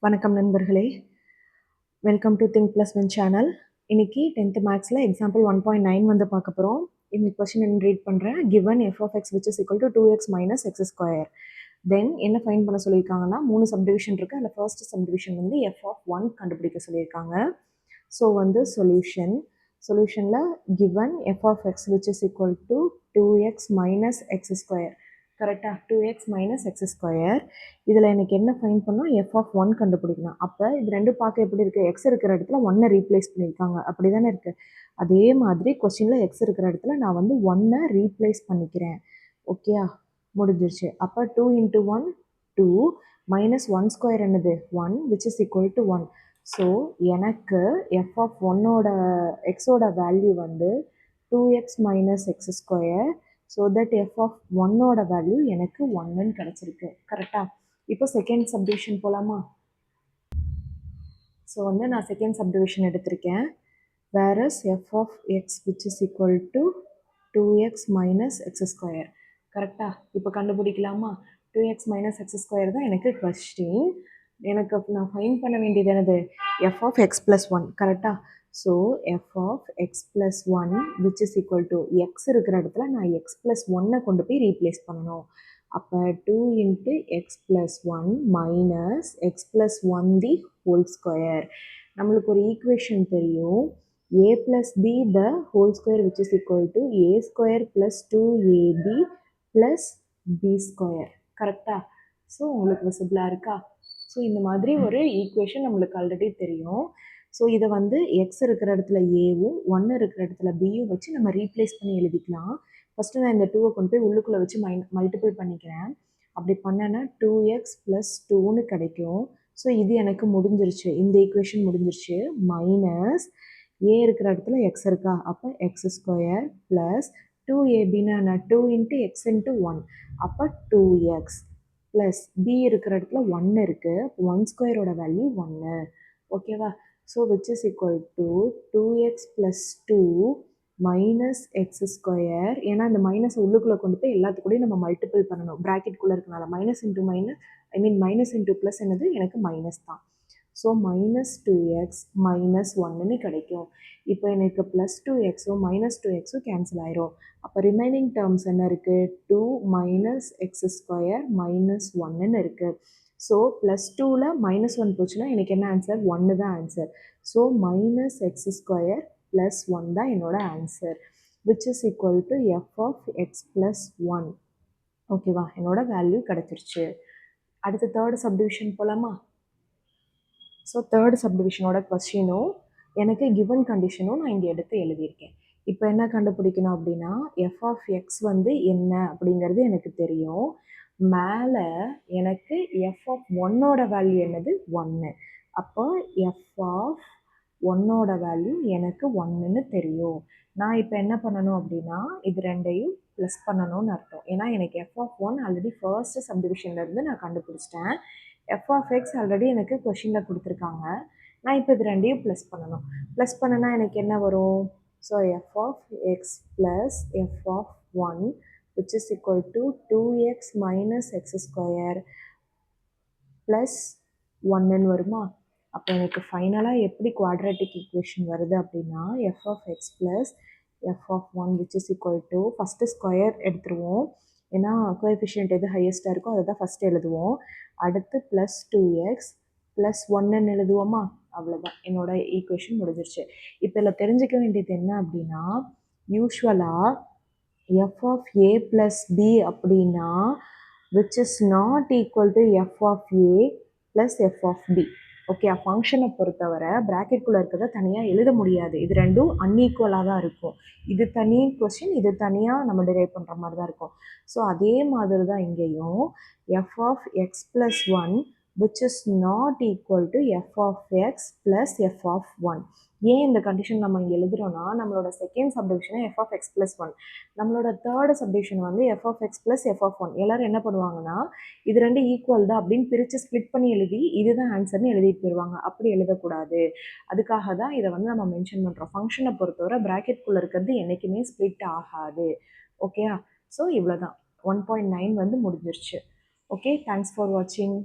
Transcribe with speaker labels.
Speaker 1: வணக்கம் நண்பர்களே, welcome to think plus one channel. இன்னைக்கு 10th மேக்ஸில் எக்ஸாம்பிள் 1.9 வந்து பார்க்க போகிறோம். இந்த கொஸ்டின் என்ன ரீட் பண்ணுறேன். Given F of X which is equal to 2x minus X square. Then என்ன ஃபைன் பண்ண சொல்லியிருக்காங்கன்னா 3 சப்டிவிஷன் இருக்குது. அதில் ஃபர்ஸ்ட் சப்டிவிஷன் வந்து எஃப் ஆஃப் 1 கண்டுபிடிக்க சொல்லியிருக்காங்க. ஸோ வந்து சொல்யூஷனில் given F of X which is equal to 2x minus X square. கரெக்டாக 2x மைனஸ் எக்ஸ் ஸ்கொயர். இதில் எனக்கு என்ன ஃபைன் பண்ணோம், எஃப் ஆஃப் 1 கண்டுபிடிக்கணும். அப்போ இது ரெண்டும் பார்க்க எப்படி இருக்குது, எக்ஸ் இருக்கிற இடத்துல 1 ரீப்ளேஸ் பண்ணியிருக்காங்க, அப்படி தானே இருக்குது. அதே மாதிரி கொஸ்டினில் எக்ஸ் இருக்கிற இடத்துல நான் வந்து 1 ரீப்ளேஸ் பண்ணிக்கிறேன். ஓகேயா, முடிஞ்சிருச்சு. அப்போ 2 × 1 2 மைனஸ் 1 ஸ்கொயர் என்னது 1 which is equal to 1. So எனக்கு எஃப் ஆஃப் 1ஓட எக்ஸோட வேல்யூ வந்து 2x minus X square. So that F of 1ஓட வேல்யூ எனக்கு 1ன்னு கிடச்சிருக்கு. கரெக்டாக. இப்போ செகண்ட் சப்டிவிஷன் போகலாமா? ஸோ வந்து நான் செகண்ட் சப்டிவிஷன் எடுத்திருக்கேன். Whereas f of X which is equal to 2x minus X square. கரெக்டாக. இப்போ கண்டுபிடிக்கலாமா? 2x மைனஸ் எக்ஸ் ஸ்கொயர் தான் எனக்கு கொஸ்டின். எனக்கு நான் ஃபைன் பண்ண வேண்டியது என்னது, எஃப் ஆஃப் எக்ஸ் ப்ளஸ் 1. கரெக்டாக. So F of X plus 1 which is equal to x இருக்கிற இடத்துல நான் எக்ஸ் ப்ளஸ் 1 கொண்டு போய் ரீப்ளேஸ் பண்ணணும். அப்போ 2 × X plus 1 minus X plus 1 the whole square. நம்மளுக்கு ஒரு ஈக்குவேஷன் தெரியும், a plus b the whole square which is equal to a square plus 2ab plus b square. கரெக்டா? ஸோ உங்களுக்கு விசிபிளாக இருக்கா? ஸோ இந்த மாதிரி ஒரு ஈக்குவேஷன் நம்மளுக்கு ஆல்ரெடி தெரியும். ஸோ இதை வந்து எக்ஸ் இருக்கிற இடத்துல ஏவும் 1 இருக்கிற இடத்துல பியும் வச்சு நம்ம ரீப்ளேஸ் பண்ணி எழுதிக்கலாம். ஃபஸ்ட்டு நான் இந்த 2வை கொண்டு போய் உள்ளுக்குள்ளே வச்சு மல்டிபிள் பண்ணிக்கிறேன். அப்படி பண்ணேன்னா 2x + 2ன்னு கிடைக்கும். ஸோ இது எனக்கு முடிஞ்சிருச்சு, இந்த ஈக்குவேஷன் முடிஞ்சிருச்சு. மைனஸ் ஏ இருக்கிற இடத்துல எக்ஸ் இருக்கா, அப்போ X square plus 2ab 2 × x × 1, அப்போ 2x ப்ளஸ் b இருக்கிற இடத்துல 1 இருக்குது, 1 ஸ்கொயரோட வேல்யூ 1. ஓகேவா? So which is equal to 2x + 2 minus X square. ஏன்னா இந்த மைனஸ் உள்ளுக்குள்ளே கொண்டு போய் எல்லாத்துக்கூடையும் நம்ம மல்டிபிள் பண்ணணும், ப்ராக்கெட்குள்ளே இருக்கனால. Minus into minus minus into plus என்னது, எனக்கு மைனஸ் தான். ஸோ மைனஸ் 2x மைனஸ் 1ன்னு கிடைக்கும். இப்போ எனக்கு ப்ளஸ் 2xும் மைனஸ் 2xும் கேன்சல் ஆயிரும். அப்போ ரிமைனிங் டேர்ம்ஸ் என்ன இருக்குது, 2 மைனஸ் எக்ஸ் ஸ்கொயர் மைனஸ் 1ன்னு இருக்குது. ஸோ ப்ளஸ் 2ல் மைனஸ் 1 போச்சுன்னா எனக்கு என்ன ஆன்சர், 1 தான் answer. So minus X square plus 1 தான் என்னோட answer, which is equal to F of X plus 1. ஓகேவா, என்னோட வேல்யூ கிடச்சிருச்சு. அடுத்து தேர்ட் சப்டிவிஷன் போகலாமா? ஸோ தேர்ட் சப்டிவிஷனோட கொஸ்டினும் எனக்கு கிவன் கண்டிஷனும் நான் இங்கே எடுத்து எழுதியிருக்கேன். இப்போ என்ன கண்டுபிடிக்கணும் அப்படின்னா, எஃப் ஆஃப் எக்ஸ் வந்து என்ன அப்படிங்கிறது எனக்கு தெரியும். மேலே எனக்கு எஃப் ஆஃப் 1ஓட வேல்யூ என்னது, 1. அப்போ எஃப் ஆஃப் 1ஓட வேல்யூ எனக்கு 1ன்னு தெரியும். நான் இப்போ என்ன பண்ணணும் அப்படின்னா, இது ரெண்டையும் ப்ளஸ் பண்ணணும்னு அர்த்தம். ஏன்னா எனக்கு எஃப் ஆஃப் 1 ஆல்ரெடி ஃபர்ஸ்ட் சப்டிவிஷன்லேருந்து நான் கண்டுபிடிச்சிட்டேன். எஃப் ஆஃப் எக்ஸ் ஆல்ரெடி எனக்கு கொஷினில் கொடுத்துருக்காங்க. நான் இப்போ இது ரெண்டையும் ப்ளஸ் பண்ணணும். ப்ளஸ் பண்ணுனா எனக்கு என்ன வரும், so F of X plus F of 1 which is equal to 2x minus X square plus 1ன்னு வருமா? அப்போ எனக்கு ஃபைனலாக எப்படி குவாட்ரேட்டிக் ஈக்குவேஷன் வருது அப்படின்னா, F of X plus F of 1 which is equal to, first square எடுத்துருவோம், ஏன்னா கோஎஃபிஷியன்ட் எது ஹையஸ்ட்டாக இருக்கோ அதை தான் ஃபஸ்ட்டு எழுதுவோம். அடுத்து ப்ளஸ் 2x ப்ளஸ் 1ன்னு எழுதுவோமா? அவ்வளோதான், என்னோட ஈக்குவேஷன் முடிஞ்சிருச்சு. இப்போ இதில் தெரிஞ்சுக்க வேண்டியது என்ன அப்படின்னா, யூஸ்வலாக F of A plus B அப்படின்னா which is not equal to F of A plus F of B. Okay, ஃபங்க்ஷனை பொறுத்தவரை ப்ராக்கெட்குள்ளே இருக்கிறத தனியாக எழுத முடியாது, இது ரெண்டும் அன்ஈக்குவலாக தான் இருக்கும். இது தனி கொஸ்டின், இது தனியாக நம்ம டிரைவ் பண்ணுற மாதிரி தான் இருக்கும். ஸோ அதே மாதிரி தான் இங்கேயும் f of X plus 1 which is not equal to f of x plus f of 1. ஏன் இந்த கண்டிஷன் நம்ம இங்கே எழுதுறோம்னா, நம்மளோட second subdivision f of x plus 1, நம்மளோட தேர்ட் சப்டிவிஷன் வந்து f of x plus f of 1. எல்லாரும் என்ன பண்ணுவாங்கன்னா, இது ரெண்டு ஈக்குவல் தான் அப்படின்னு பிரித்து ஸ்ப்ளிட் பண்ணி எழுதி இதுதான் ஆன்சர்னு எழுதிட்டு போயிடுவாங்க. அப்படி எழுதக்கூடாது, அதுக்காக தான் இதை வந்து நம்ம மென்ஷன் பண்ணுறோம். ஃபங்க்ஷனை பொறுத்தவரை ப்ராக்கெட்குள்ளே இருக்கிறது என்றைக்குமே ஸ்ப்ளிட் ஆகாது. ஓகேயா? ஸோ இவ்வளோ தான், 1.9 வந்து முடிஞ்சிருச்சு. ஓகே, தேங்க்ஸ் ஃபார் வாட்சிங்.